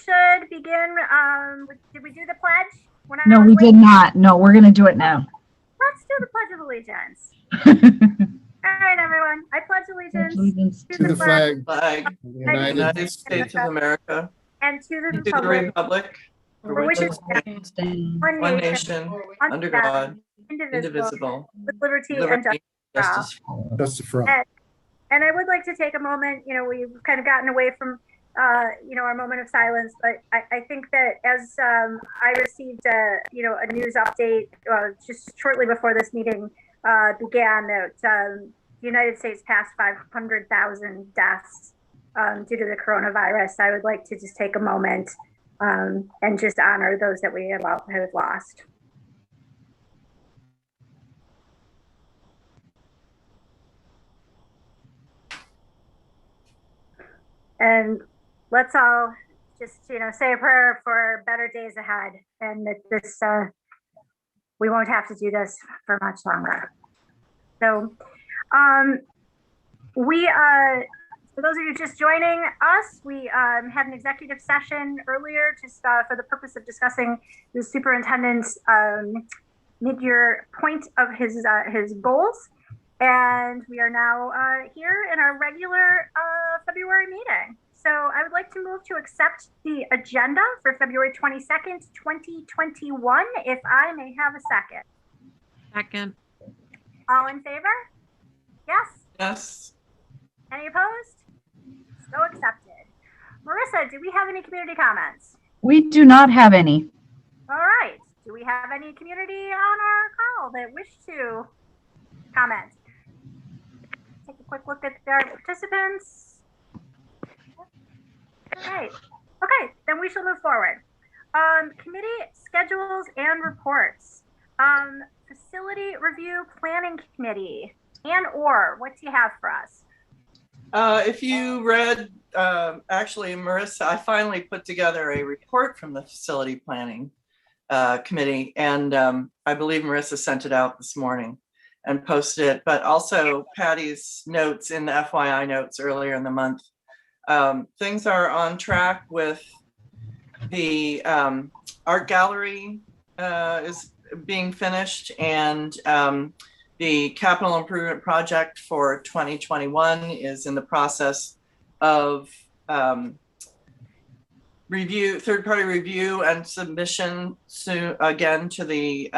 should begin. Did we do the pledge? No, we did not. No, we're going to do it now. Let's do the Pledge of Allegiance. All right, everyone. I pledge allegiance to the flag of the United States of America and to and the to the republic republic for which it stands, one nation, under God, indivisible, with liberty and liberty, justice justice for all. And I would like to take a moment. We've kind of gotten away from our moment of silence, but I think that as I received a news update just shortly before this meeting began, that the United States passed 500,000 deaths due to the coronavirus. I would like to just take a moment and just honor those that we have lost. And let's all just, say a prayer for better days ahead, and that this, we won't have to do this for much longer. So, for those of you just joining us, we had an executive session earlier just for the purpose of discussing the superintendent's mid-year point of his goals. And we are now here in our regular February meeting. So I would like to move to accept the agenda for February 22nd, 2021, if I may have a second. Second. All in favor? Yes? Yes. Any opposed? So accepted. Marissa, do we have any community comments? We do not have any. All right. Do we have any community on our call that wish to comment? Take a quick look at our participants. All right. Okay, then we shall move forward. Committee schedules and reports. Facility review planning committee. Or what do you have for us? If you read, actually, Marissa, I finally put together a report from the facility planning committee, and I believe Marissa sent it out this morning and posted it, but also Patty's notes in the FYI notes earlier in the month. Things are on track with the art gallery is being finished, and the capital improvement project for 2021 is in the process of third-party review and submission soon again to the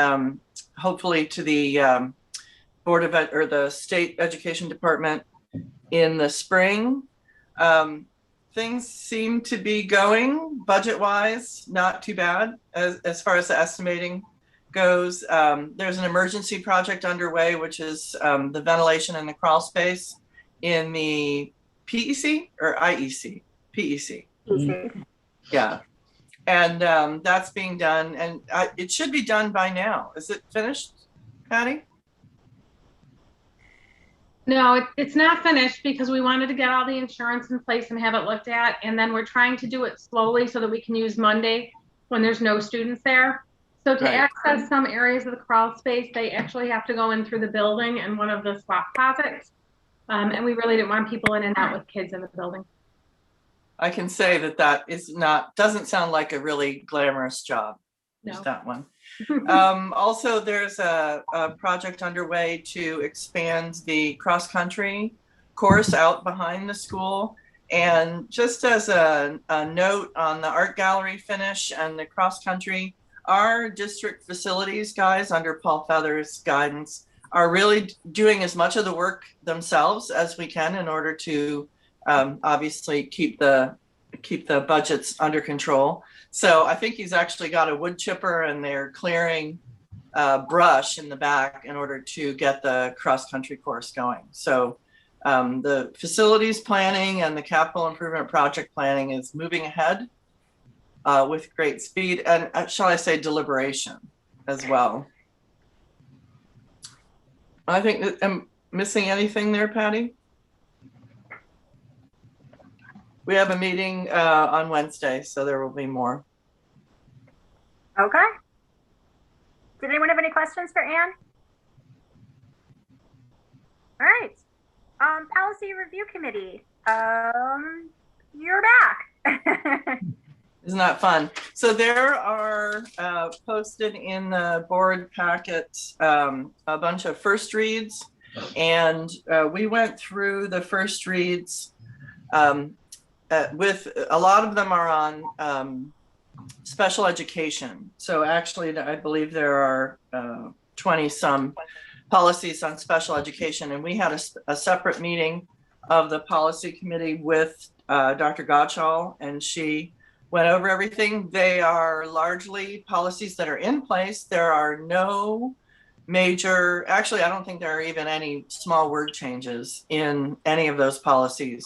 hopefully to the Board of Ed or the State Education Department in the spring. Things seem to be going budget-wise, not too bad as far as the estimating goes. There's an emergency project underway, which is the ventilation in the crawl space in the PEC or IEC? PEC. Yeah. And that's being done, and it should be done by now. Is it finished, Patty? No, it's not finished because we wanted to get all the insurance in place and have it looked at. And then we're trying to do it slowly so that we can use Monday when there's no students there. So to access some areas of the crawl space, they actually have to go in through the building and one of the swap closets. And we really didn't want people in and out with kids in the building. I can say that is doesn't sound like a really glamorous job. No. Just that one. Also, there's a project underway to expand the cross-country course out behind the school. And just as a note on the art gallery finish and the cross-country, our district facilities guys under Paul Feather's guidance are really doing as much of the work themselves as we can in order to obviously keep the budgets under control. So I think he's actually got a wood chipper and they're clearing brush in the back in order to get the cross-country course going. So the facilities planning and the capital improvement project planning is moving ahead with great speed and shall I say deliberation as well. I think that I'm missing anything there, Patty? We have a meeting on Wednesday, so there will be more. Okay. Did anyone have any questions for Anne? All right. Policy Review Committee. You're back. Isn't that fun? So there are posted in the board packet a bunch of first reads, and we went through the first reads with a lot of them are on special education. So actually, I believe there are 20 some policies on special education, and we had a separate meeting of the policy committee with Dr. Gottschall, and she went over everything. They are largely policies that are in place. There are no major, actually, I don't think there are even any small word changes in any of those policies.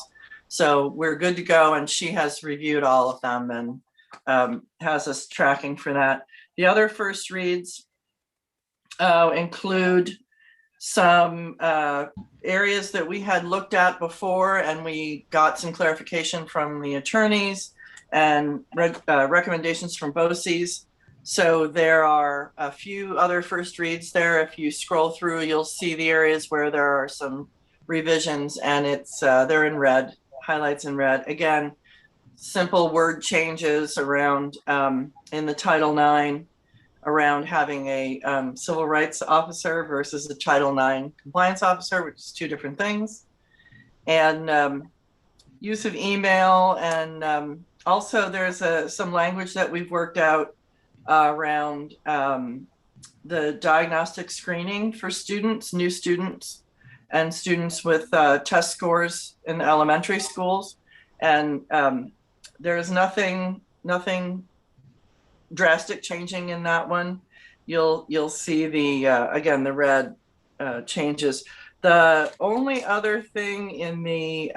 So we're good to go, and she has reviewed all of them and has us tracking for that. The other first reads include some areas that we had looked at before, and we got some clarification from the attorneys and recommendations from BOCES. So there are a few other first reads there. If you scroll through, you'll see the areas where there are some revisions, and it's they're in red, highlights in red. Again, simple word changes around in the Title IX around having a civil rights officer versus a Title IX compliance officer, which is two different things. And use of email, and also there's some language that we've worked out around the diagnostic screening for students, new students, and students with test scores in the elementary schools. And there's nothing drastic changing in that one. You'll see the again the red changes. The only other thing in the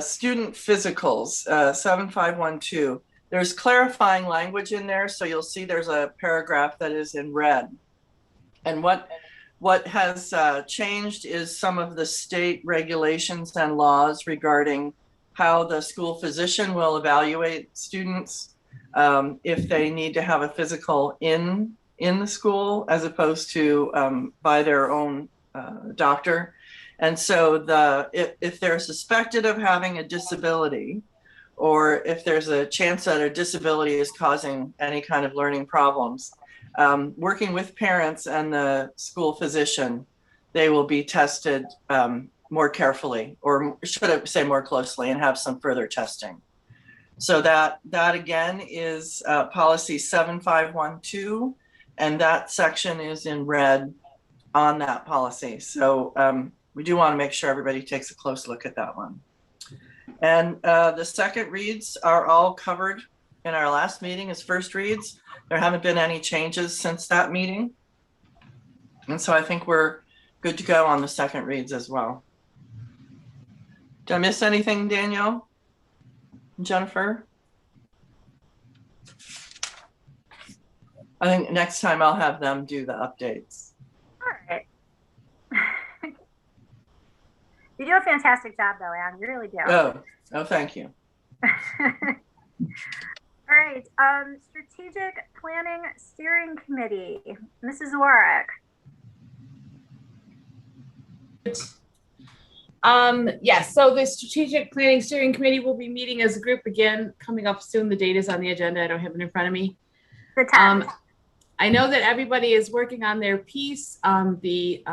student physicals 7512, there's clarifying language in there, so you'll see there's a paragraph that is in red. And what has changed is some of the state regulations and laws regarding how the school physician will evaluate students if they need to have a physical in the school as opposed to by their own doctor. And so if they're suspected of having a disability, or if there's a chance that a disability is causing any kind of learning problems, working with parents and the school physician, they will be tested more carefully, or should I say more closely, and have some further testing. So that again is policy 7512, and that section is in red on that policy. So we do want to make sure everybody takes a close look at that one. And the second reads are all covered in our last meeting as first reads. There haven't been any changes since that meeting. And so I think we're good to go on the second reads as well. Did I miss anything, Danielle? Jennifer? I think next time I'll have them do the updates. All right. You do a fantastic job, though, Anne. You really do. Oh, thank you. All right. Strategic Planning Steering Committee, Mrs. Warwick. Yes, so the Strategic Planning Steering Committee will be meeting as a group again, coming up soon. The date is on the agenda. I don't have it in front of me. The 10th. I know that everybody is working on their piece. The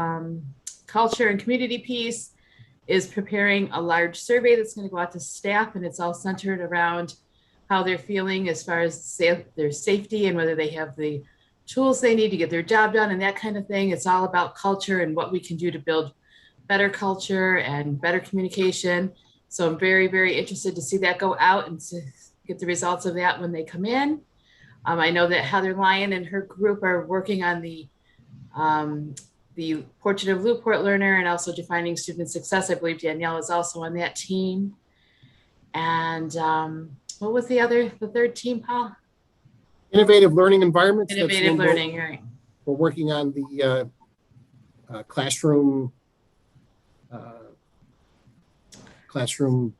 culture and community piece is preparing a large survey that's going to go out to staff, and it's all centered around how they're feeling as far as their safety and whether they have the tools they need to get their job done and that kind of thing. It's all about culture and what we can do to build better culture and better communication. So I'm very, very interested to see that go out and to get the results of that when they come in. I know that Heather Lyon and her group are working on the portrait of Lew-Port learner and also defining student success. I believe Danielle is also on that team. And what was the third team, Paul? Innovative learning environments. Innovative learning, right. We're working on the classroom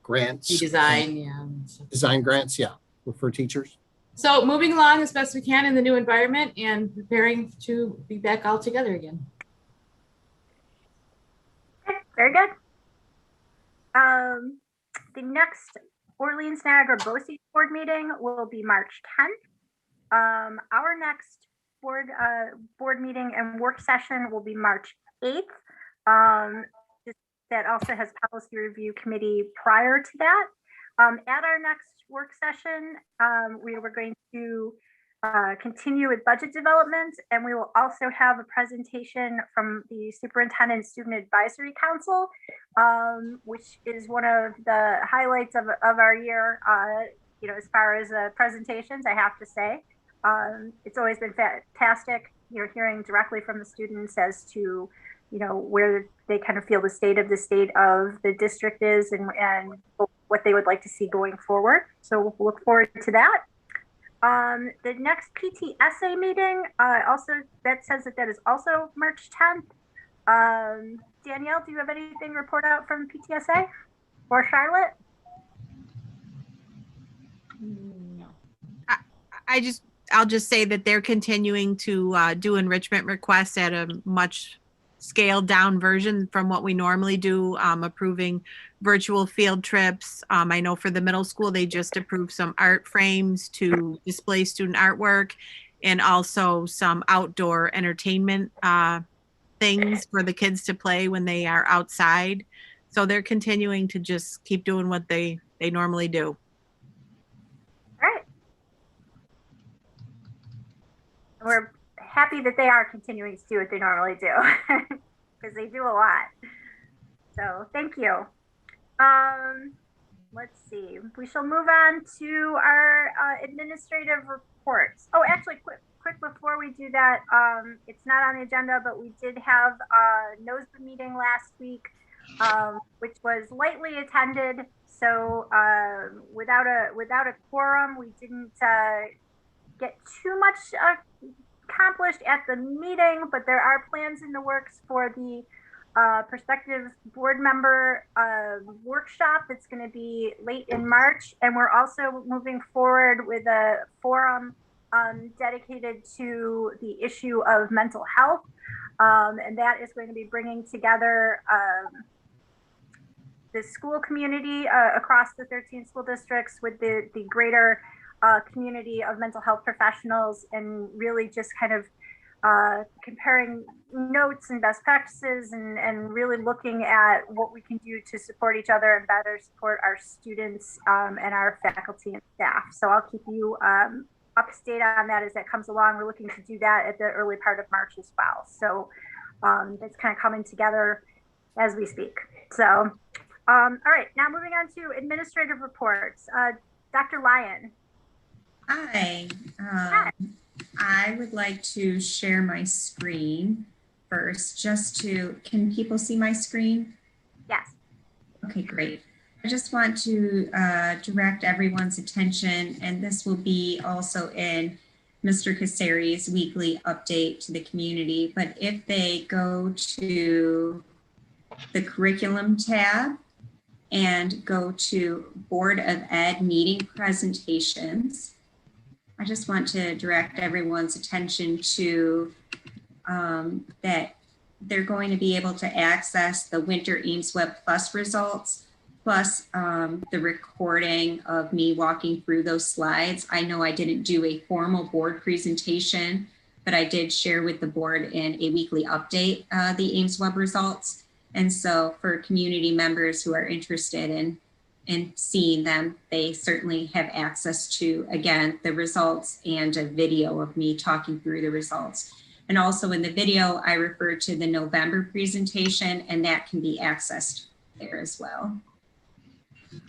grants. Design grants, yeah, for teachers. So moving along as best we can in the new environment and preparing to be back all together again. Okay, very good. The next Orleans Niagara BOCES board meeting will be March 10th. Our next board meeting and work session will be March 8th. That also has policy review committee prior to that. At our next work session, we were going to continue with budget development, and we will also have a presentation from the Superintendent Student Advisory Council, which is one of the highlights of our year, as far as presentations, I have to say. It's always been fantastic, hearing directly from the students as to, where they kind of feel the state of the district is and what they would like to see going forward. So we'll look forward to that. The next PTSA meeting, that says that is also March 10th. Danielle, do you have anything to report out from PTSA or Charlotte? No. I'll just say that they're continuing to do enrichment requests at a much scaled down version from what we normally do, approving virtual field trips. I know for the middle school, they just approved some art frames to display student artwork, and also some outdoor entertainment things for the kids to play when they are outside. So they're continuing to just keep doing what they normally do. All right. We're happy that they are continuing to do what they normally do, because they do a lot. So thank you. Let's see. We shall move on to our administrative reports. Oh, actually, quick before we do that, it's not on the agenda, but we did have a NOSBA meeting last week, which was lightly attended. So without a quorum, we didn't get too much accomplished at the meeting, but there are plans in the works for the prospective board member workshop that's going to be late in March, and we're also moving forward with a forum dedicated to the issue of mental health, and that is going to be bringing together the school community across the 13 school districts with the greater community of mental health professionals, and really just kind of comparing notes and best practices, and really looking at what we can do to support each other and better support our students and our faculty and staff. So I'll keep you up to date on that as that comes along. We're looking to do that at the early part of March as well. So that's kind of coming together as we speak. So, all right, now moving on to administrative reports. Dr. Lyon. Hi. I would like to share my screen first, can people see my screen? Yes. Okay, great. I just want to direct everyone's attention, and this will be also in Mr. Kasari's weekly update to the community, but if they go to the curriculum tab and go to Board of Ed meeting presentations, I just want to direct everyone's attention to that they're going to be able to access the Winter Ames Web Plus results, plus the recording of me walking through those slides. I know I didn't do a formal board presentation, but I did share with the board in a weekly update the Ames Web results. And so for community members who are interested in seeing them, they certainly have access to, again, the results and a video of me talking through the results. And also in the video, I refer to the November presentation, and that can be accessed there as well.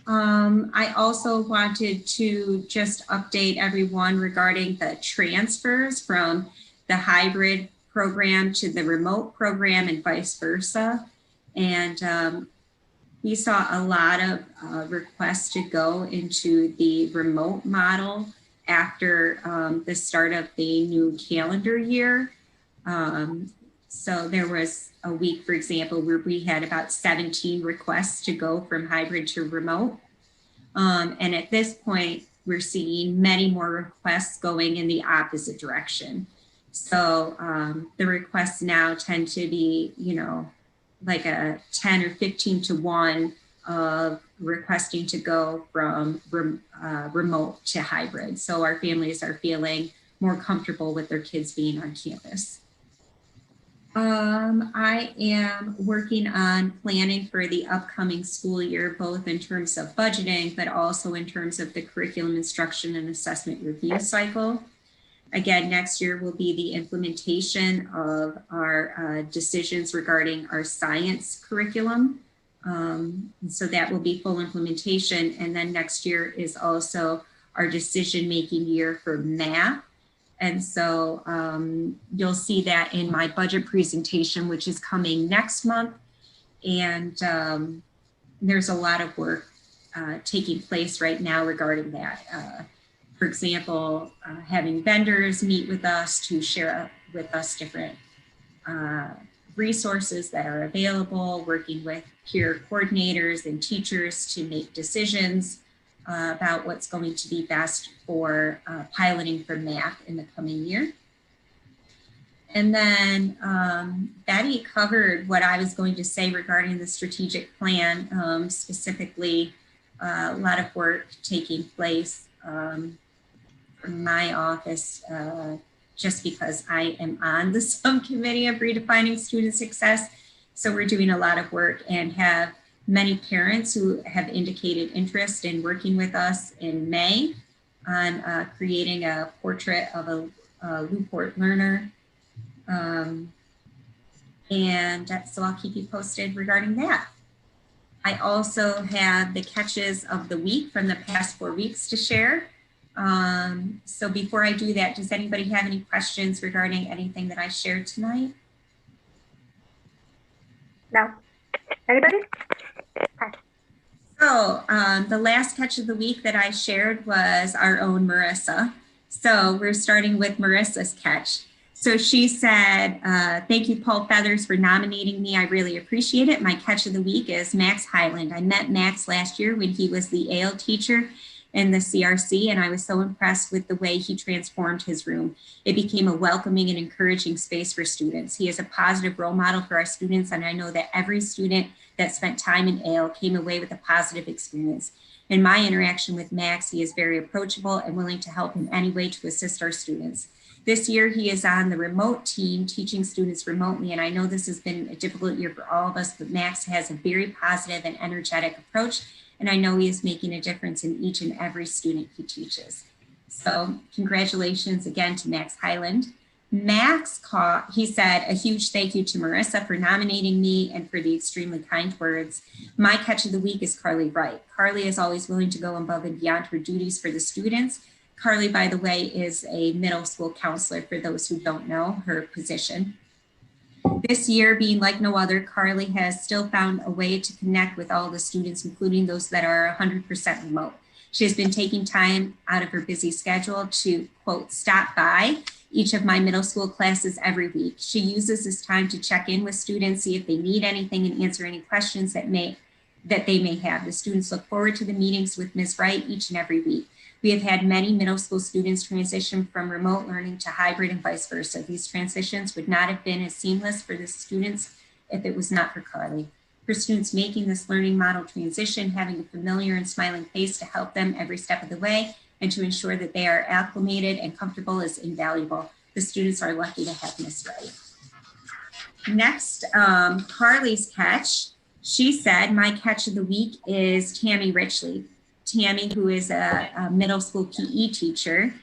I also wanted to just update everyone regarding the transfers from the hybrid program to the remote program and vice versa. And we saw a lot of requests to go into the remote model after the start of the new calendar year. So there was a week, for example, where we had about 17 requests to go from hybrid to remote. And at this point, we're seeing many more requests going in the opposite direction. So the requests now tend to be, like a 10 or 15 to 1 of requesting to go from remote to hybrid. So our families are feeling more comfortable with their kids being on campus. I am working on planning for the upcoming school year, both in terms of budgeting, but also in terms of the curriculum instruction and assessment review cycle. Again, next year will be the implementation of our decisions regarding our science curriculum. So that will be full implementation. And then next year is also our decision-making year for math. And so you'll see that in my budget presentation, which is coming next month. And there's a lot of work taking place right now regarding that. For example, having vendors meet with us to share with us different resources that are available, working with peer coordinators and teachers to make decisions about what's going to be best for piloting for math in the coming year. And then Betty covered what I was going to say regarding the strategic plan, specifically a lot of work taking place from my office, just because I am on the subcommittee of redefining student success. So we're doing a lot of work and have many parents who have indicated interest in working with us in May on creating a portrait of a Lew-Port learner. And so I'll keep you posted regarding that. I also have the catches of the week from the past 4 weeks to share. So before I do that, does anybody have any questions regarding anything that I shared tonight? No. Anybody? Okay. So the last catch of the week that I shared was our own Marissa. So we're starting with Marissa's catch. So she said, thank you, Paul Feathers, for nominating me. I really appreciate it. My catch of the week is Max Highland. I met Max last year when he was the AL teacher in the CRC, and I was so impressed with the way he transformed his room. It became a welcoming and encouraging space for students. He is a positive role model for our students, and I know that every student that spent time in AL came away with a positive experience. In my interaction with Max, he is very approachable and willing to help in any way to assist our students. This year, he is on the remote team teaching students remotely, and I know this has been a difficult year for all of us, but Max has a very positive and energetic approach, and I know he is making a difference in each and every student he teaches. So congratulations again to Max Highland. Max he said, a huge thank you to Marissa for nominating me and for the extremely kind words. My catch of the week is Carly Wright. Carly is always willing to go above and beyond her duties for the students. Carly, by the way, is a middle school counselor for those who don't know her position. This year, being like no other, Carly has still found a way to connect with all the students, including those that are 100% remote. She has been taking time out of her busy schedule to, quote, stop by each of my middle school classes every week. She uses this time to check in with students, see if they need anything, and answer any questions that they may have. The students look forward to the meetings with Ms. Wright each and every week. We have had many middle school students transition from remote learning to hybrid and vice versa. These transitions would not have been as seamless for the students if it was not for Carly. For students making this learning model transition, having a familiar and smiling face to help them every step of the way and to ensure that they are acclimated and comfortable is invaluable. The students are lucky to have Ms. Wright. Next, Carly's catch. She said, my catch of the week is Tammy Richley. Tammy, who is a middle school PE teacher,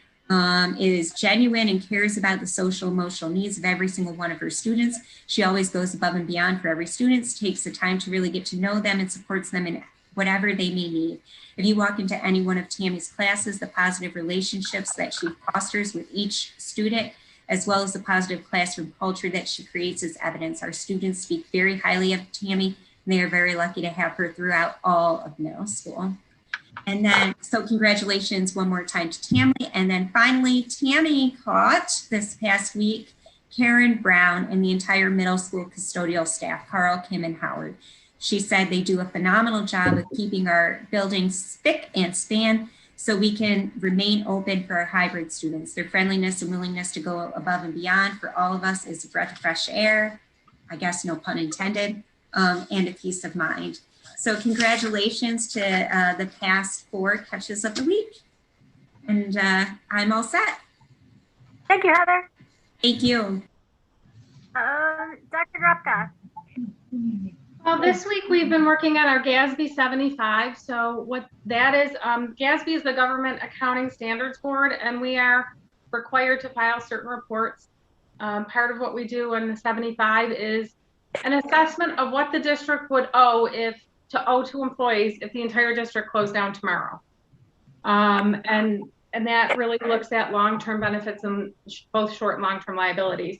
is genuine and cares about the social emotional needs of every single one of her students. She always goes above and beyond for every student, takes the time to really get to know them and supports them in whatever they may need. If you walk into any one of Tammy's classes, the positive relationships that she fosters with each student, as well as the positive classroom culture that she creates is evidence. Our students speak very highly of Tammy, and they are very lucky to have her throughout all of middle school. And then, so congratulations one more time to Tammy. And then finally, Tammy caught this past week, Karen Brown and the entire middle school custodial staff, Carl, Kim, and Howard. She said they do a phenomenal job of keeping our buildings spick and span so we can remain open for our hybrid students. Their friendliness and willingness to go above and beyond for all of us is a breath of fresh air, I guess no pun intended, and a peace of mind. So congratulations to the past 4 catches of the week. And I'm all set. Thank you, Heather. Thank you. Dr. Grupka. Well, this week we've been working on our GASB 75. So what that is, GASB is the Government Accounting Standards Board, and we are required to file certain reports. Part of what we do in the 75 is an assessment of what the district would owe to employees if the entire district closed down tomorrow. And that really looks at long-term benefits and both short and long-term liabilities.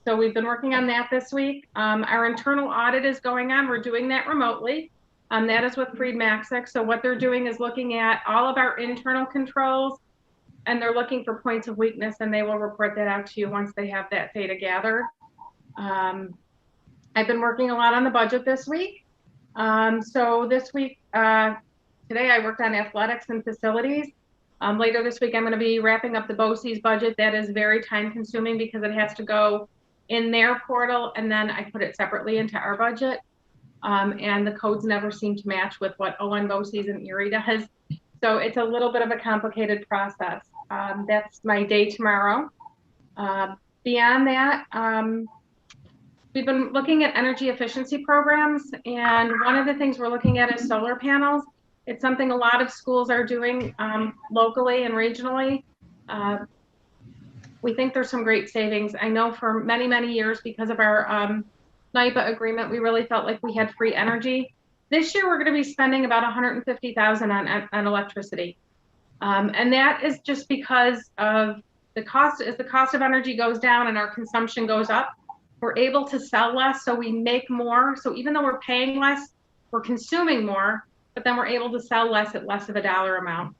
So we've been working on that this week. Our internal audit is going on. We're doing that remotely. That is with Freed Maxick. So what they're doing is looking at all of our internal controls, and they're looking for points of weakness, and they will report that out to you once they have that data gathered. I've been working a lot on the budget this week. So this week, today I worked on athletics and facilities. Later this week, I'm going to be wrapping up the BOCES budget. That is very time consuming because it has to go in their portal, and then I put it separately into our budget. And the codes never seem to match with what ON BOCES and Erie does. So it's a little bit of a complicated process. That's my day tomorrow. Beyond that, we've been looking at energy efficiency programs, and one of the things we're looking at is solar panels. It's something a lot of schools are doing locally and regionally. We think there's some great savings. I know for many, many years, because of our NYPA agreement, we really felt like we had free energy. This year, we're going to be spending about $150,000 on electricity. And that is just because of the cost. As the cost of energy goes down and our consumption goes up, we're able to sell less, so we make more. So even though we're paying less, we're consuming more, but then we're able to sell less at less of a dollar amount.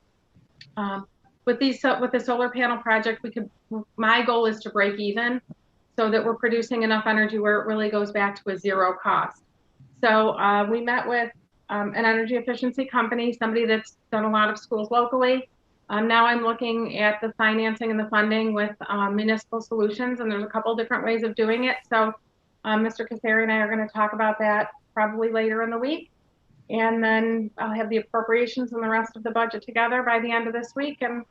With the solar panel project, my goal is to break even so that we're producing enough energy where it really goes back to a zero cost. So we met with an energy efficiency company, somebody that's done a lot of schools locally. Now I'm looking at the financing and the funding with Municipal Solutions, and there's a couple different ways of doing it. So Mr. Casari and I are going to talk about that probably later in the week. And then I'll have the appropriations and the rest of the budget together by the end of this week. And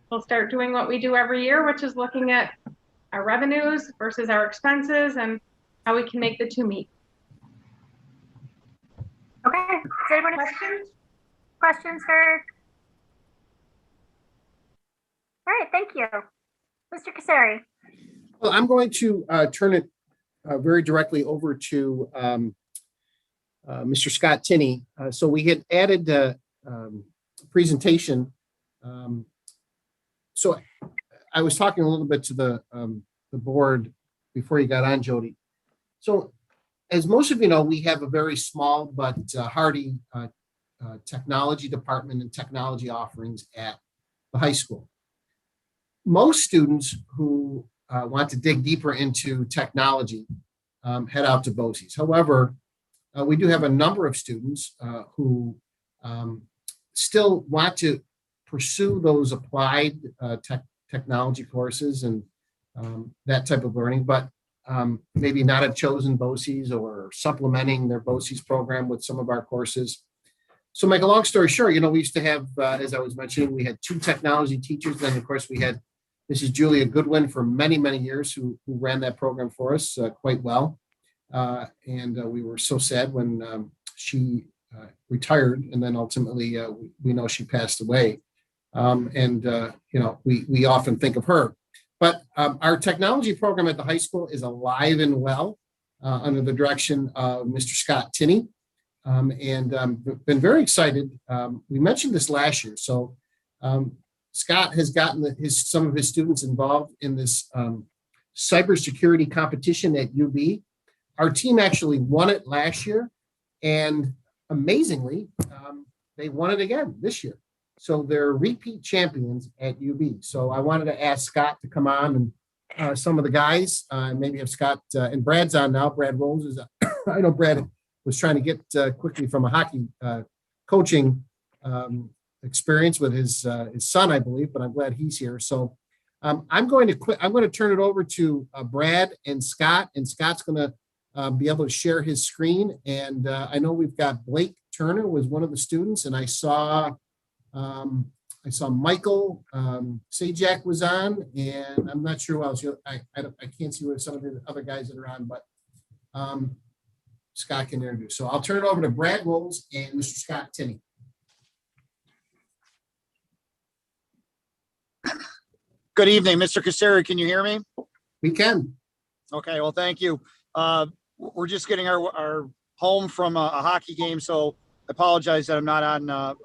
we'll start doing what we do every year, which is looking at our revenues versus our expenses and how we can make the two meet. Okay. Does anyone have questions for? All right. Thank you. Mr. Casari. Well, I'm going to turn it very directly over to Mr. Scott Tinney. So we had added a presentation. So I was talking a little bit to the board before you got on, Jody. So as most of you know, we have a very small but hearty technology department and technology offerings at the high school. Most students who want to dig deeper into technology head out to BOCES. However, we do have a number of students who still want to pursue those applied technology courses and that type of learning, but maybe not have chosen BOCES or supplementing their BOCES program with some of our courses. So make a long story short, we used to have, as I was mentioning, we had 2 technology teachers. Then, of course, we had Mrs. Julia Goodwin for many, many years who ran that program for us quite well. And we were so sad when she retired, and then ultimately we know she passed away. We often think of her. But our technology program at the high school is alive and well under the direction of Mr. Scott Tinney. Been very excited. We mentioned this last year. So Scott has gotten some of his students involved in this cybersecurity competition at UB. Our team actually won it last year, and amazingly, they won it again this year. So they're repeat champions at UB. So I wanted to ask Scott to come on, and some of the guys, maybe have Scott and Brad's on now. Brad Rose is, I know Brad was trying to get quickly from a hockey coaching experience with his son, I believe, but I'm glad he's here. So I'm going to turn it over to Brad and Scott, and Scott's going to be able to share his screen. And I know we've got Blake Turner was one of the students, and I saw Michael Sajak was on, and I'm not sure who else. I can't see what some of the other guys that are on, but Scott can introduce. So I'll turn it over to Brad Rolls and Mr. Scott Tinney. Good evening, Mr. Caseri. Can you hear me? We can. Okay, well, thank you. We're just getting our home from a hockey game, so I apologize that I'm not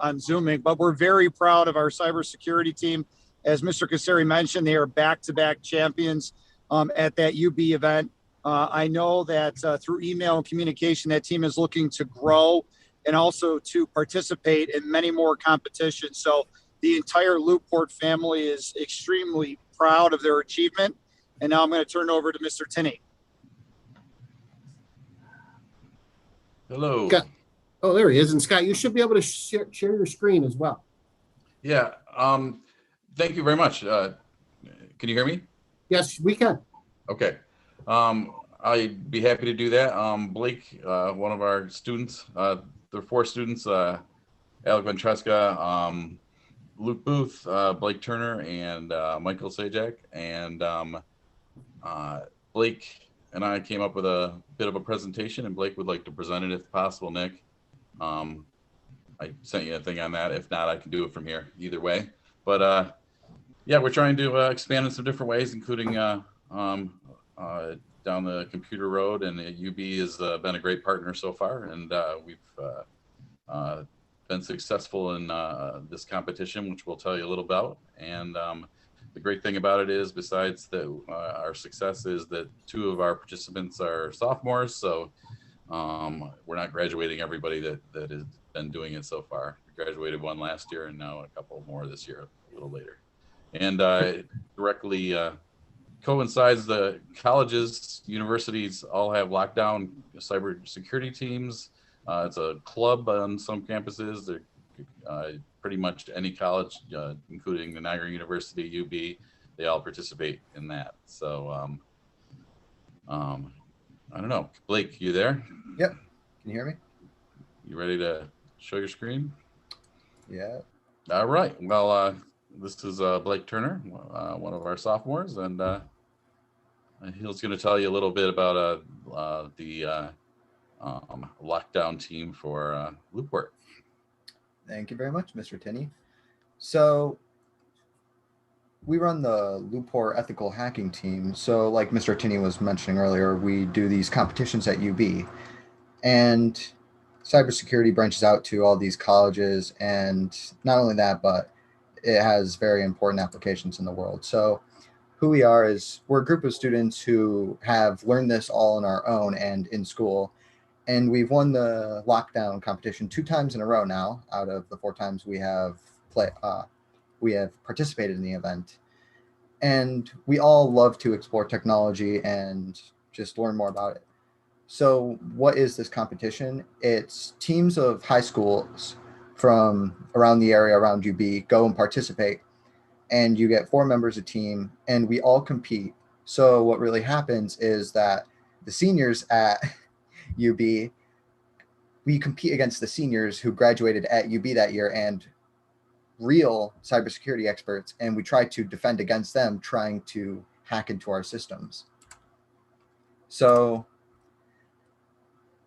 on Zooming, but we're very proud of our cybersecurity team. As Mr. Caseri mentioned, they are back-to-back champions at that UB event. I know that through email and communication, that team is looking to grow and also to participate in many more competitions. So the entire Lew-Port family is extremely proud of their achievement. And now I'm going to turn it over to Mr. Tinney. Hello. Scott. Oh, there he is. And Scott, you should be able to share your screen as well. Yeah. Thank you very much. Can you hear me? Yes, we can. Okay. I'd be happy to do that. Blake, one of our students, there are 4 students, Alec Ventresca, Luke Booth, Blake Turner, and Michael Sajak. And Blake and I came up with a bit of a presentation, and Blake would like to present it if possible, Nick. I sent you a thing on that. If not, I can do it from here, either way. But yeah, we're trying to expand in some different ways, including down the computer road, and UB has been a great partner so far, and we've been successful in this competition, which we'll tell you a little about. And the great thing about it is, besides our success, is that 2 of our participants are sophomores, so we're not graduating everybody that has been doing it so far. We graduated 1 last year, and now a couple more this year, a little later. And directly coincides, the colleges, universities all have lockdown cybersecurity teams. It's a club on some campuses. They're pretty much any college, including the Niagara University, UB, they all participate in that. So I don't know. Blake, you there? Yep. Can you hear me? You ready to show your screen? Yeah. All right. Well, this is Blake Turner, one of our sophomores, and he's going to tell you a little bit about the lockdown team for Lew-Port. Thank you very much, Mr. Tinney. So we run the Lew-Port ethical hacking team. So like Mr. Tinney was mentioning earlier, we do these competitions at UB, and cybersecurity branches out to all these colleges. And not only that, but it has very important applications in the world. So who we are is we're a group of students who have learned this all on our own and in school. And we've won the lockdown competition 2 times in a row now, out of the 4 times we have participated in the event. And we all love to explore technology and just learn more about it. So what is this competition? It's teams of high schools from around the area around UB go and participate, and you get 4 members a team, and we all compete. So what really happens is that the seniors at UB, we compete against the seniors who graduated at UB that year and real cybersecurity experts, and we try to defend against them trying to hack into our systems. So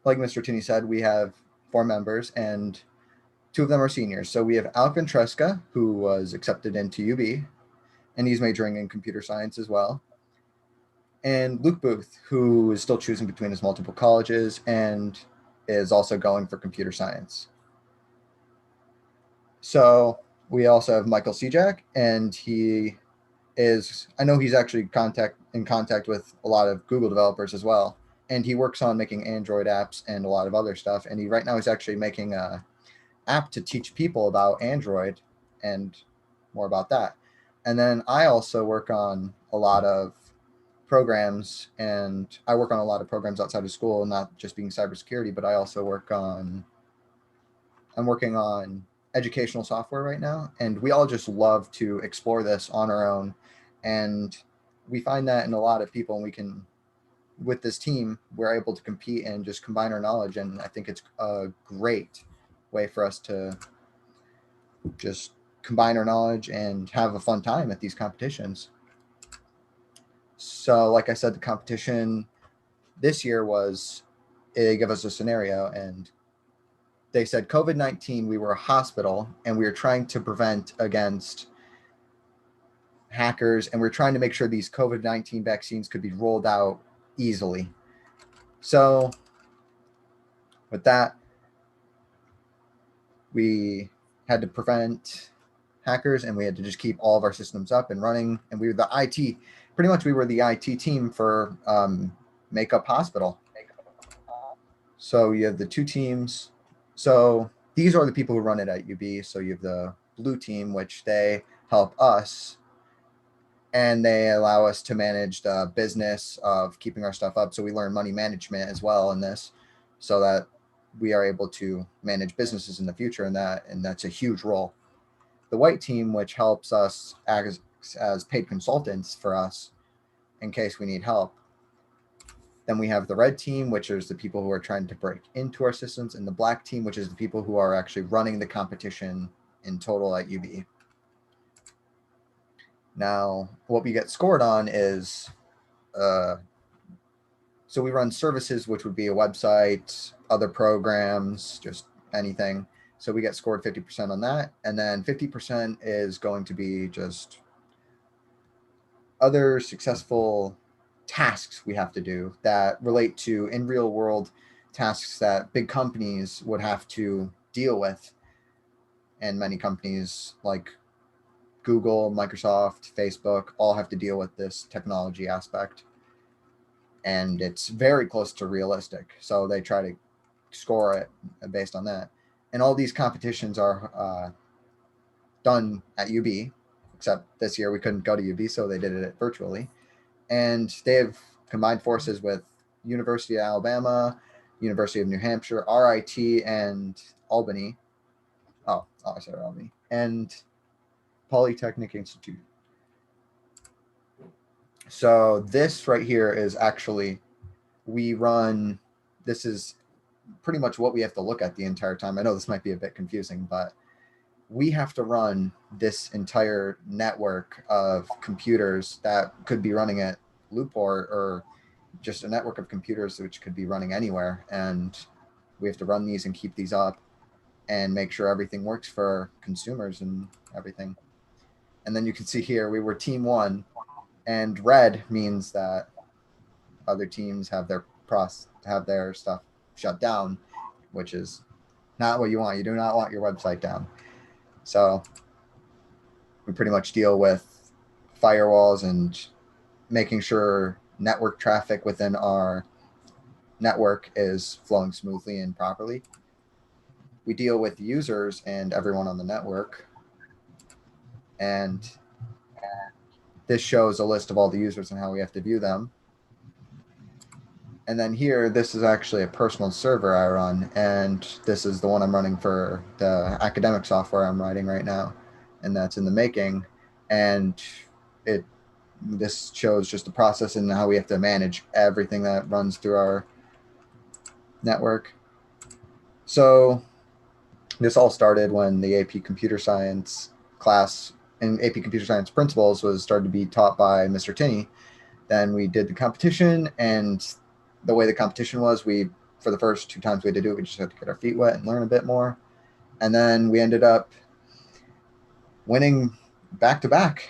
like Mr. Tinney said, we have 4 members, and 2 of them are seniors. So we have Alec Ventresca, who was accepted into UB, and he's majoring in computer science as well. And Luke Booth, who is still choosing between his multiple colleges and is also going for computer science. So we also have Michael Sajak, and he is, I know he's actually in contact with a lot of Google developers as well. And he works on making Android apps and a lot of other stuff. And right now he's actually making a app to teach people about Android and more about that. And then I also work on a lot of programs, and I work on a lot of programs outside of school, not just being cybersecurity, but I also I'm working on educational software right now. And we all just love to explore this on our own. And we find that in a lot of people, and with this team, we're able to compete and just combine our knowledge. And I think it's great way for us to just combine our knowledge and have a fun time at these competitions. So like I said, the competition this year was, they give us a scenario and they said COVID-19, we were a hospital and we were trying to prevent against hackers, and we're trying to make sure these COVID-19 vaccines could be rolled out easily. So with that, we had to prevent hackers and we had to just keep all of our systems up and running. And we were the IT, pretty much we were the IT team for Makeup Hospital. So you have the two teams. So these are the people who run it at UB. So you have the blue team, which they help us and they allow us to manage the business of keeping our stuff up. So we learn money management as well in this, so that we are able to manage businesses in the future, and that's a huge role. The white team, which helps us act as paid consultants for us in case we need help. Then we have the red team, which is the people who are trying to break into our systems, and the black team, which is the people who are actually running the competition in total at UB. Now, what we get scored on is, so we run services, which would be a website, other programs, just anything. So we get scored 50% on that. And then 50% is going to be just other successful tasks we have to do that relate to in real world tasks that big companies would have to deal with. And many companies like Google, Microsoft, Facebook all have to deal with this technology aspect. And it's very close to realistic. So they try to score it based on that. And all these competitions are done at UB, except this year we couldn't go to UB, so they did it virtually. And they have combined forces with University of Alabama, University of New Hampshire, RIT, and Albany. Oh, I said Albany. And Polytechnic Institute. So this right here is actually, this is pretty much what we have to look at the entire time. I know this might be a bit confusing, but we have to run this entire network of computers that could be running at Lew-Port, or just a network of computers which could be running anywhere. And we have to run these and keep these up and make sure everything works for consumers and everything. And then you can see here, we were team 1, and red means that other teams have their stuff shut down, which is not what you want. You do not want your website down. So we pretty much deal with firewalls and making sure network traffic within our network is flowing smoothly and properly. We deal with users and everyone on the network. And this shows a list of all the users and how we have to view them. And then here, this is actually a personal server I run, and this is the one I'm running for the academic software I'm writing right now, and that's in the making. And this shows just the process and how we have to manage everything that runs through our network. So this all started when the AP Computer Science class and AP Computer Science Principles was started to be taught by Mr. Tinney. Then we did the competition, and the way the competition was, for the first 2 times we had to do it, we just had to get our feet wet and learn a bit more. And then we ended up winning back to back,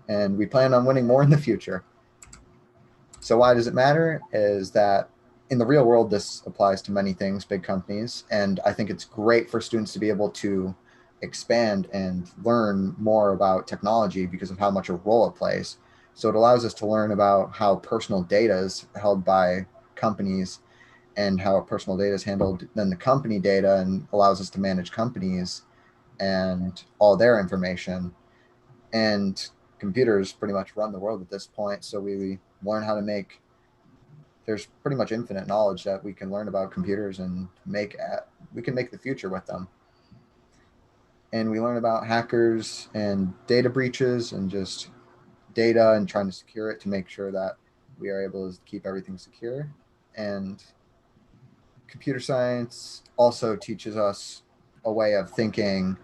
and we plan on winning more in the future. So why does it matter? Is that in the real world, this applies to many things, big companies. And I think it's great for students to be able to expand and learn more about technology because of how much a role it plays. So it allows us to learn about how personal data is held by companies and how personal data is handled, then the company data, and allows us to manage companies and all their information. And computers pretty much run the world at this point. So we learn how to there's pretty much infinite knowledge that we can learn about computers and we can make the future with them. And we learn about hackers and data breaches and just data and trying to secure it to make sure that we are able to keep everything secure. And computer science also teaches us a way of thinking,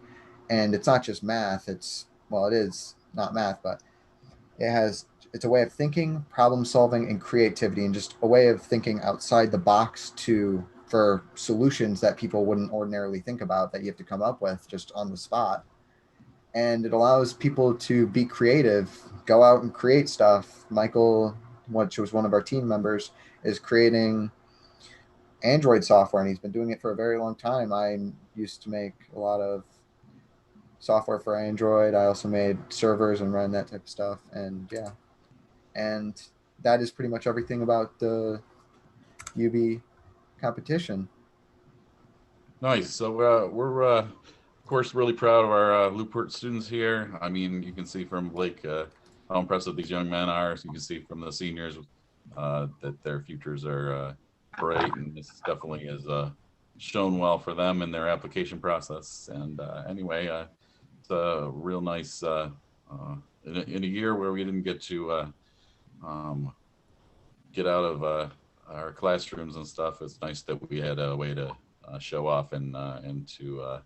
and it's not just math. It is not math, but it's a way of thinking, problem solving, and creativity, and just a way of thinking outside the box for solutions that people wouldn't ordinarily think about, that you have to come up with just on the spot. And it allows people to be creative, go out and create stuff. Michael, which was one of our team members, is creating Android software, and he's been doing it for a very long time. I used to make a lot of software for Android. I also made servers and ran that type of stuff. And yeah, and that is pretty much everything about the UB competition. Nice. So we're of course really proud of our Lew-Port students here. I mean, you can see from Blake how impressive these young men are. So you can see from the seniors that their futures are bright, and this definitely is shown well for them in their application process. And anyway, it's a real nice in a year where we didn't get to get out of our classrooms and stuff. It's nice that we had a way to show off and to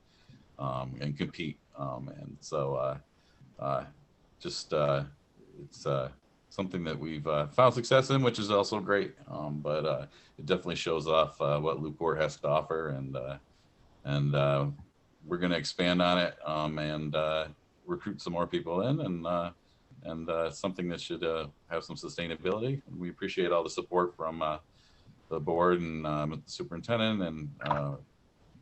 and compete. And so it's something that we've found success in, which is also great. But it definitely shows off what Lew-Port has to offer, and we're going to expand on it and recruit some more people in, and something that should have some sustainability. And we appreciate all the support from the board and the superintendent and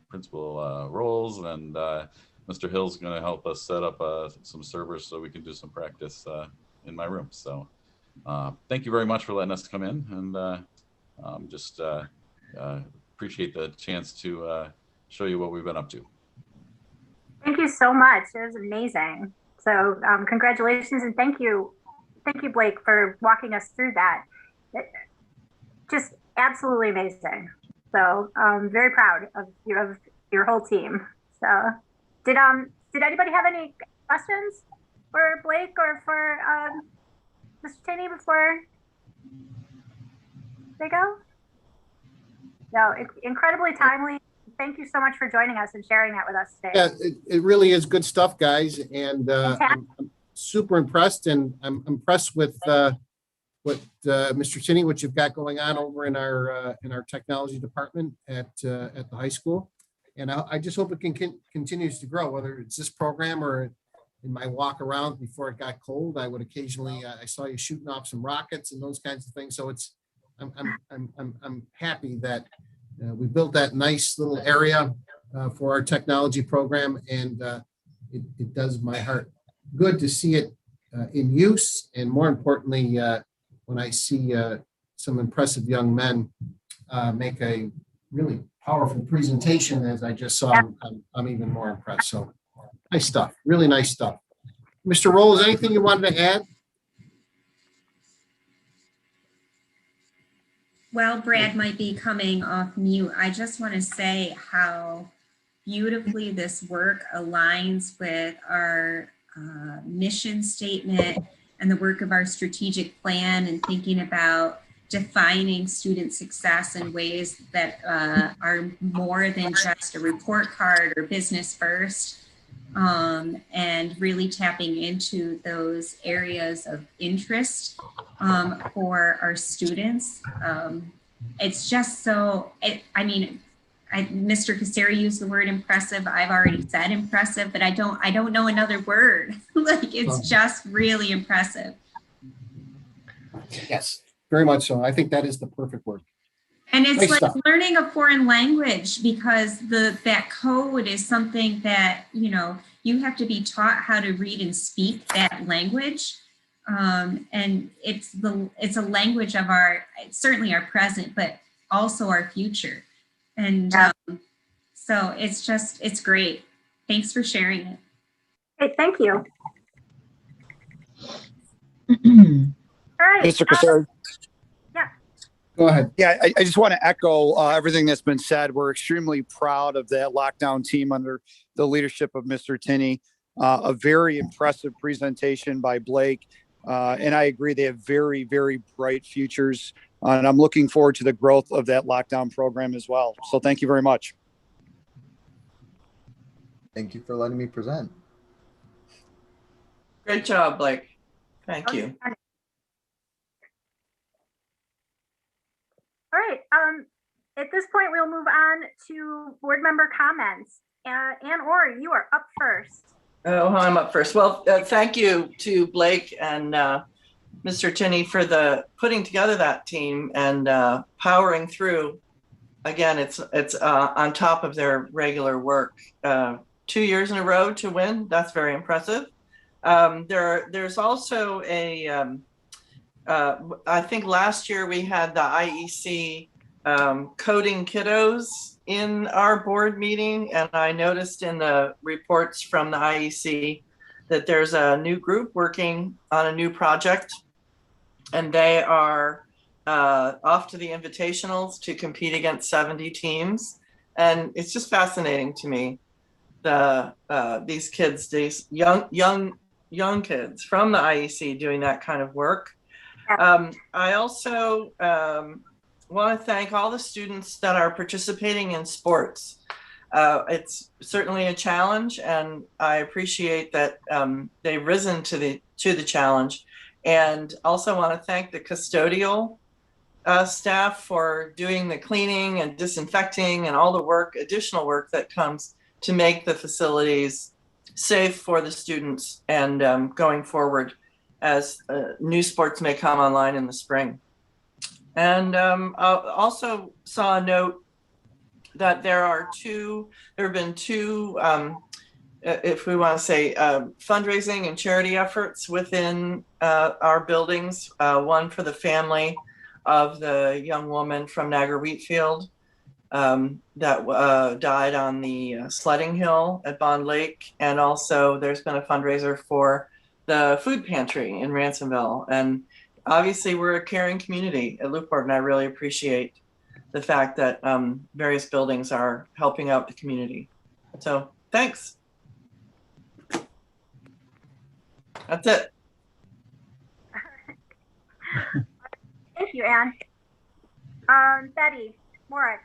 Principal Rolls, and Mr. Hill's going to help us set up some servers so we can do some practice in my room. So thank you very much for letting us come in, and just appreciate the chance to show you what we've been up to. Thank you so much. It was amazing. So congratulations, and thank you, Blake, for walking us through that. Just absolutely amazing. So very proud of your whole team. So did anybody have any questions for Blake or for Mr. Tinney before they go? No, incredibly timely. Thank you so much for joining us and sharing that with us today. Yeah, it really is good stuff, guys. And I'm super impressed, and I'm impressed with what Mr. Tinney, what you've got going on over in our technology department at the high school. And I just hope it continues to grow, whether it's this program or in my walk around before it got cold. I would occasionally, I saw you shooting off some rockets and those kinds of things. So I'm happy that we built that nice little area for our technology program, and it does my heart good to see it in use, and more importantly, when I see some impressive young men make a really powerful presentation, as I just saw, I'm even more impressed. So nice stuff, really nice stuff. Mr. Rolls, anything you wanted to add? Well, Brad might be coming off mute. I just want to say how beautifully this work aligns with our mission statement and the work of our strategic plan, and thinking about defining student success in ways that are more than just a report card or business first, and really tapping into those areas of interest for our students. It's just so, Mr. Casseri used the word impressive. I've already said impressive, but I don't know another word. Like, it's just really impressive. Yes, very much so. I think that is the perfect word. And it's nice like stuff. Learning a foreign language, because that code is something that, you have to be taught how to read and speak that language. And it's a language of certainly our present, but also our future. And so it's great. Thanks for sharing it. Hey, thank you. All right. Mr. Casseri. Yeah. Go ahead. Yeah, I just want to echo everything that's been said. We're extremely proud of that lockdown team under the leadership of Mr. Tinney. A very impressive presentation by Blake. And I agree, they have very, very bright futures. And I'm looking forward to the growth of that lockdown program as well. So thank you very much. Thank you for letting me present. Great job, Blake. Thank you. All right. At this point, we'll move on to board member comments. Ann Orr, you are up first. Oh, I'm up first. Well, thank you to Blake and Mr. Tinney for the putting together that team and powering through. Again, it's on top of their regular work. 2 years in a row to win. That's very impressive. There's also a, I think last year we had the IEC coding kiddos in our board meeting, and I noticed in the reports from the IEC that there's a new group working on a new project, and they are off to the invitationals to compete against 70 teams. And it's just fascinating to me, these kids, these young kids from the IEC doing that kind of work. I also want to thank all the students that are participating in sports. It's certainly a challenge, and I appreciate that they've risen to the challenge. And also want to thank the custodial staff for doing the cleaning and disinfecting and all the work, additional work that comes to make the facilities safe for the students and going forward as new sports may come online in the spring. And I also saw a note that there have been two, if we want to say, fundraising and charity efforts within our buildings. One for the family of the young woman from Niagara Wheatfield that died on the sledding hill at Bond Lake. And also there's been a fundraiser for the food pantry in Ransomville. And obviously we're a caring community at Lew-Port, and I really appreciate the fact that various buildings are helping out the community. So thanks. That's it. Thank you, Ann. Betty, Warwick.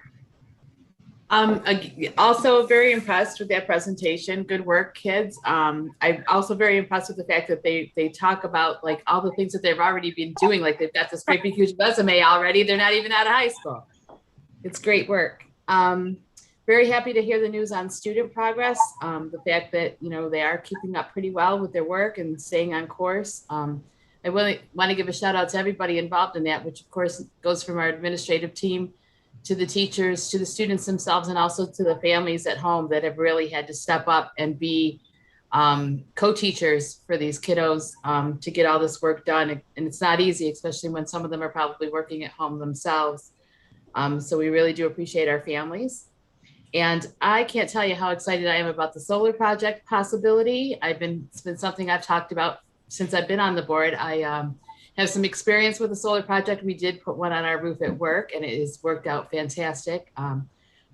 Also very impressed with that presentation. Good work, kids. I'm also very impressed with the fact that they talk about like all the things that they've already been doing. Like they've got this great big huge resume already. They're not even out of high school. It's great work. Very happy to hear the news on student progress. The fact that, you know, they are keeping up pretty well with their work and staying on course. I really want to give a shout out to everybody involved in that, which of course goes from our administrative team to the teachers, to the students themselves, and also to the families at home that have really had to step up and be co-teachers for these kiddos to get all this work done. And it's not easy, especially when some of them are probably working at home themselves. So we really do appreciate our families. And I can't tell you how excited I am about the solar project possibility. It's been something I've talked about since I've been on the board. I have some experience with the solar project. We did put one on our roof at work, and it has worked out fantastic.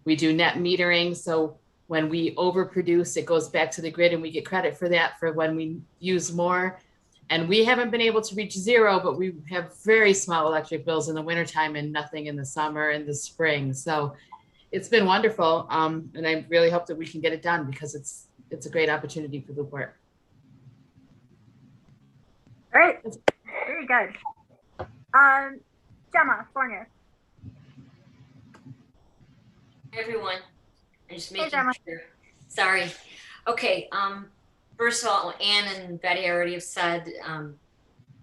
We do net metering. So when we overproduce, it goes back to the grid and we get credit for that for when we use more. And we haven't been able to reach zero, but we have very small electric bills in the wintertime and nothing in the summer and the spring. So it's been wonderful. And I really hope that we can get it done because it's a great opportunity for Lupoir. Great. Very good. Gemma Fournier. Hey everyone. I'm just making sure. Sorry. Okay. First of all, Ann and Betty already have said,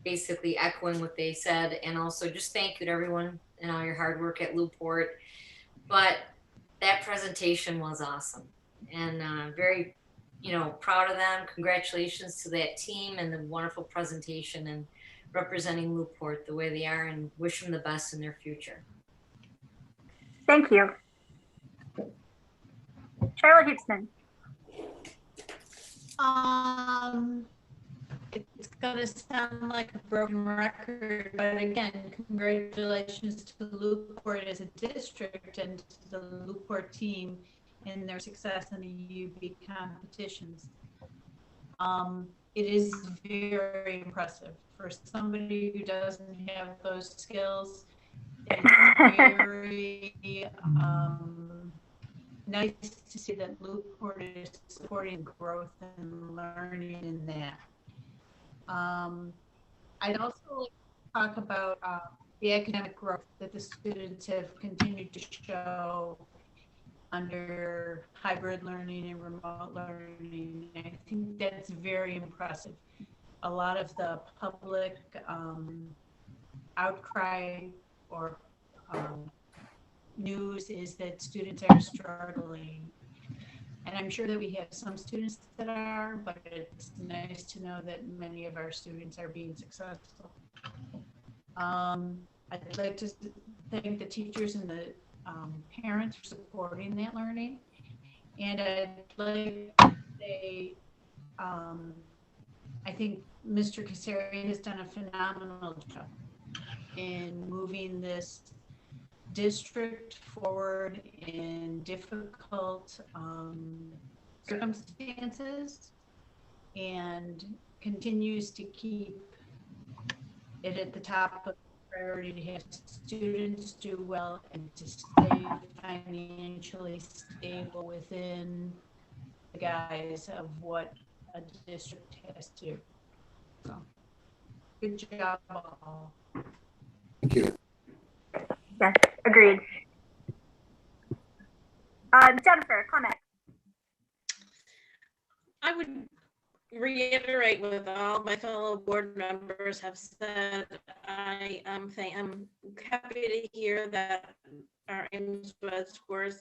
basically echoing what they said, and also just thank you to everyone and all your hard work at Lew-Port. But that presentation was awesome, and very, proud of them. Congratulations to that team and the wonderful presentation and representing Lew-Port the way they are, and wish them the best in their future. Thank you. Charlotte Houston. It's gonna sound like a broken record, but again, congratulations to Lew-Port as a district and to the Lew-Port team in their success in the UB competitions. It is very impressive for somebody who doesn't have those skills. It's very nice to see that Lew-Port is supporting growth and learning in that. I'd also like to talk about the academic growth that the students have continued to show under hybrid learning and remote learning. I think that's very impressive. A lot of the public outcry or news is that students are struggling. And I'm sure that we have some students that are, but it's nice to know that many of our students are being successful. I'd like to thank the teachers and the parents for supporting that learning. And I'd like to say, I think Mr. Kasarian has done a phenomenal job in moving this district forward in difficult circumstances and continues to keep it at the top of priority to have students do well and to stay financially stable within the guise of what a district has to do. So, good job all. Thank you. Yes, agreed. Jennifer, comment. I would reiterate what all my fellow board members have said. I am happy to hear that our Ames scores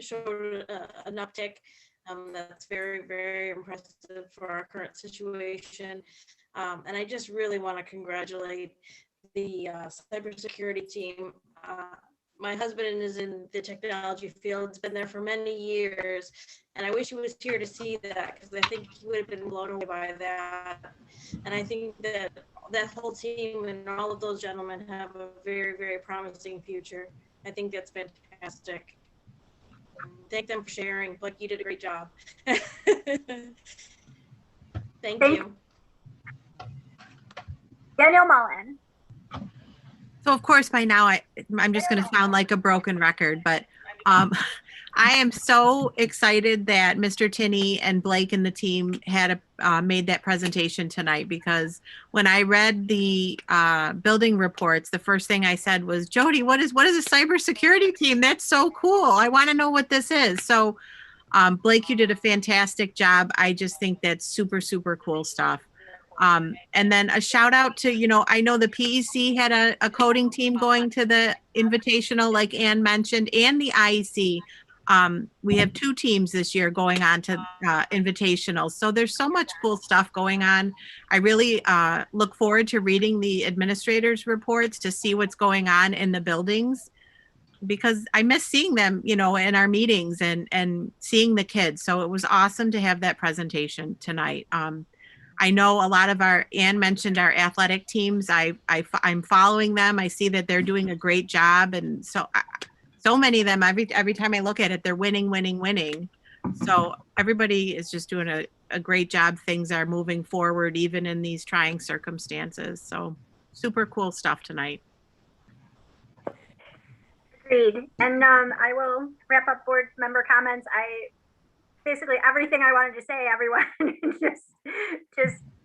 showed an uptick. That's very, very impressive for our current situation. And I just really want to congratulate the cybersecurity team. My husband is in the technology field, has been there for many years, and I wish he was here to see that because I think he would have been blown away by that. And I think that that whole team and all of those gentlemen have a very, very promising future. I think that's fantastic. Thank them for sharing. Like, you did a great job. Thank you. Danielle Mullen. So of course by now I'm just going to sound like a broken record, but I am so excited that Mr. Tinney and Blake and the team had made that presentation tonight, because when I read the building reports, the first thing I said was, Jody, what is a cybersecurity team? That's so cool. I want to know what this is. So Blake, you did a fantastic job. I just think that's super, super cool stuff. And then a shout out to, I know the PEC had a coding team going to the invitational, like Ann mentioned, and the IEC. We have 2 teams this year going on to invitationals. So there's so much cool stuff going on. I really look forward to reading the administrators' reports to see what's going on in the buildings, because I miss seeing them, in our meetings and seeing the kids. So it was awesome to have that presentation tonight. I know a lot of Ann mentioned our athletic teams. I'm following them. I see that they're doing a great job. And so many of them, every time I look at it, they're winning. So everybody is just doing a great job. Things are moving forward, even in these trying circumstances. So super cool stuff tonight. Agreed. And I will wrap up board member comments. Basically everything I wanted to say, everyone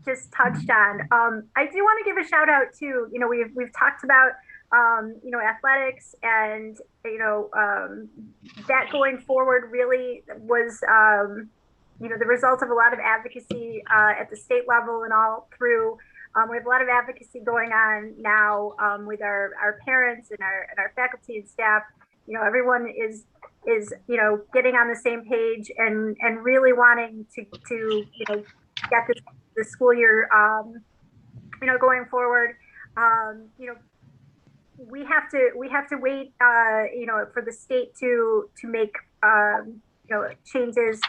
just touched on. I do want to give a shout out to, we've talked about, athletics, and, that going forward really was, the result of a lot of advocacy at the state level and all through. We have a lot of advocacy going on now with our parents and our faculty and staff. Everyone is getting on the same page and really wanting to get this school year going forward. We have to wait for the state to make changes.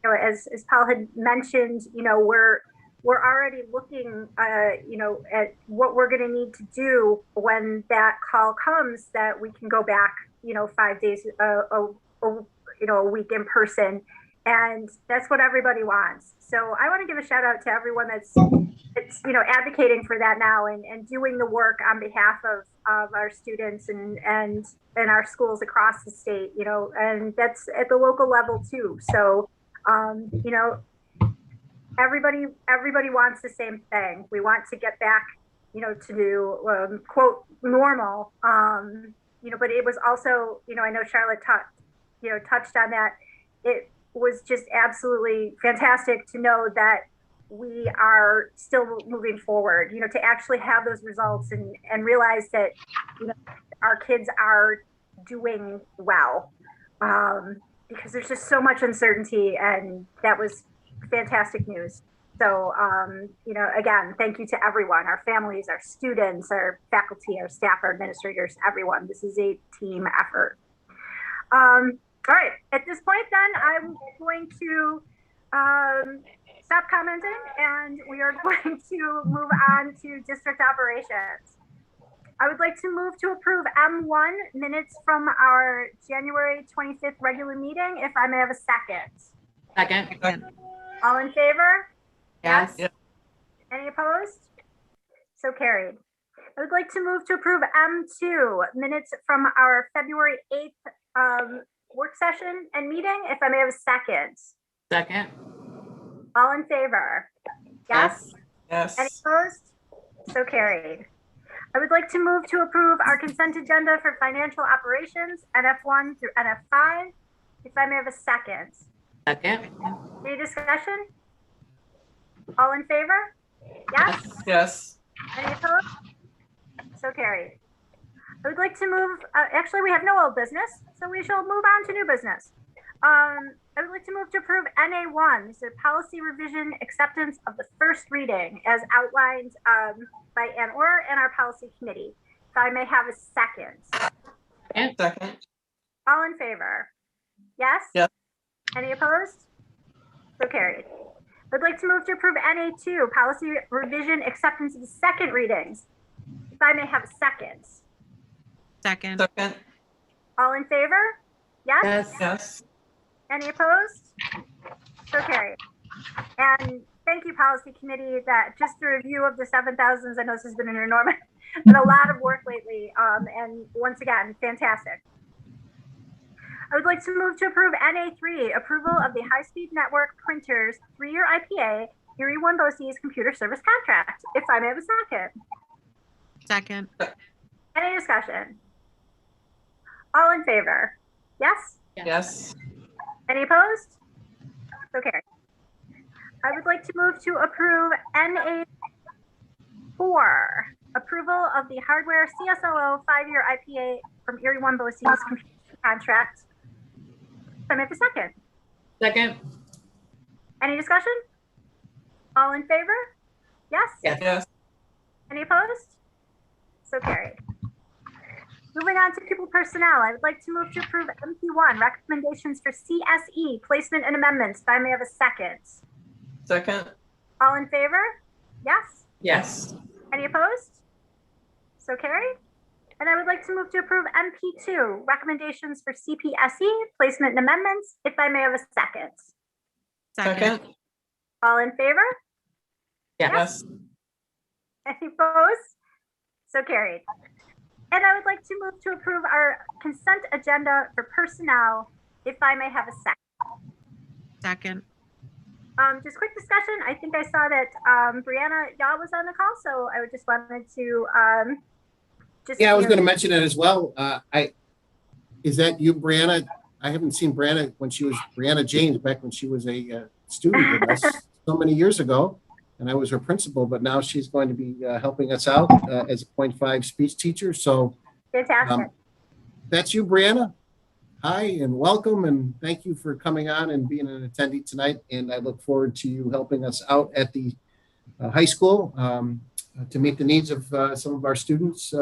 As Paul had mentioned, we're already looking at what we're going to need to do when that call comes, that we can go back 5 days a week in person. And that's what everybody wants. So I want to give a shout out to everyone that's advocating for that now and doing the work on behalf of our students and our schools across the state, and that's at the local level too. So, everybody wants the same thing. We want to get back, to do quote normal. But it was also, I know Charlotte touched on that. It was just absolutely fantastic to know that we are still moving forward, to actually have those results and realize that, our kids are doing well, because there's just so much uncertainty, and that was fantastic news. So, again, thank you to everyone, our families, our students, our faculty, our staff, our administrators, everyone. This is a team effort. All right, at this point then, I'm going to stop commenting, and we are going to move on to district operations. I would like to move to approve M1 minutes from our January 25th regular meeting, if I may have a second. Second. All in favor? Yes. Yep. Any opposed? So carried. I would like to move to approve M2 minutes from our February 8th work session and meeting, if I may have a second. Second. All in favor? Yes? Yes. Any opposed? So carried. I would like to move to approve our consent agenda for financial operations, NF1 through NF5, if I may have a second. Second. Any discussion? All in favor? Yes? Yes. Any opposed? So carried. I would like to move, actually we have no old business, so we shall move on to new business. I would like to move to approve NA1, this is policy revision acceptance of the first reading as outlined by Ann Orr and our policy committee. If I may have a second. Second. All in favor? Yes? Yes. Any opposed? So carried. I would like to move to approve NA2, policy revision acceptance of the second readings. If I may have a second. Second. Second. All in favor? Yes? Yes. Yes. Any opposed? So carried. And thank you, policy committee, that just a review of the 7,000s. I know this has been an enormous, been a lot of work lately. And once again, fantastic. I would like to move to approve NA3, approval of the high-speed network printers 3-year IPA, Erie One BOCES computer service contract. If I may have a second. Second. Any discussion? All in favor? Yes? Yes. Any opposed? So carried. I would like to move to approve NA4, approval of the hardware CSLO 5-year IPA from Erie One BOCES computer contract. I make a second. Second. Any discussion? All in favor? Yes? Yes. Any opposed? So carried. Moving on to pupil personnel, I would like to move to approve MP1, recommendations for CSE, placement and amendments. If I may have a second. Second. All in favor? Yes? Yes. Any opposed? So carried. And I would like to move to approve MP2, recommendations for CPSE, placement and amendments. If I may have a second. Second. All in favor? Yes. Any opposed? So carried. And I would like to move to approve our consent agenda for personnel, if I may have a second. Second. Just quick discussion. I think I saw that Brianna Yaw was on the call, so I would just wanted to Yeah, I was going to mention that as well. Is that you, Brianna? I haven't seen Brianna when she was Brianna James back when she was a student with us so many years ago, and I was her principal. But now she's going to be helping us out as a 0.5 speech teacher. So fantastic. That's you, Brianna. Hi, and welcome, and thank you for coming on and being an attendee tonight. And I look forward to you helping us out at the high school to meet the needs of some of our students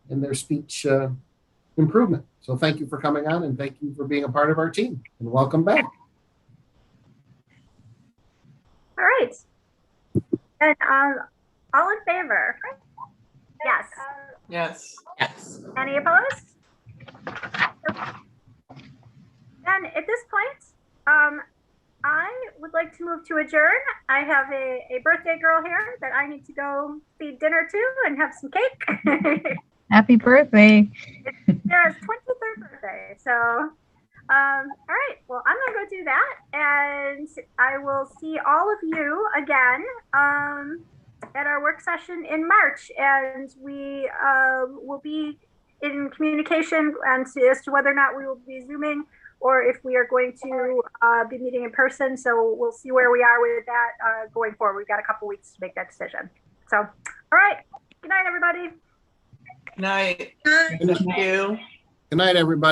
in their speech improvement. So thank you for coming on, and thank you for being a part of our team, and welcome back. All right. And all in favor? Yes. Yes. Yes. Any opposed? Then at this point, I would like to move to adjourn. I have a birthday girl here that I need to go feed dinner to and have some cake. Happy birthday. It's Sarah's 23rd birthday. So, all right. Well, I'm going to go do that. And I will see all of you again at our work session in March. And we will be in communication as to whether or not we will be Zooming or if we are going to be meeting in person. So we'll see where we are with that going forward. We've got a couple weeks to make that decision. So, all right. Good night, everybody. Good night. Thank you. Good night, everybody.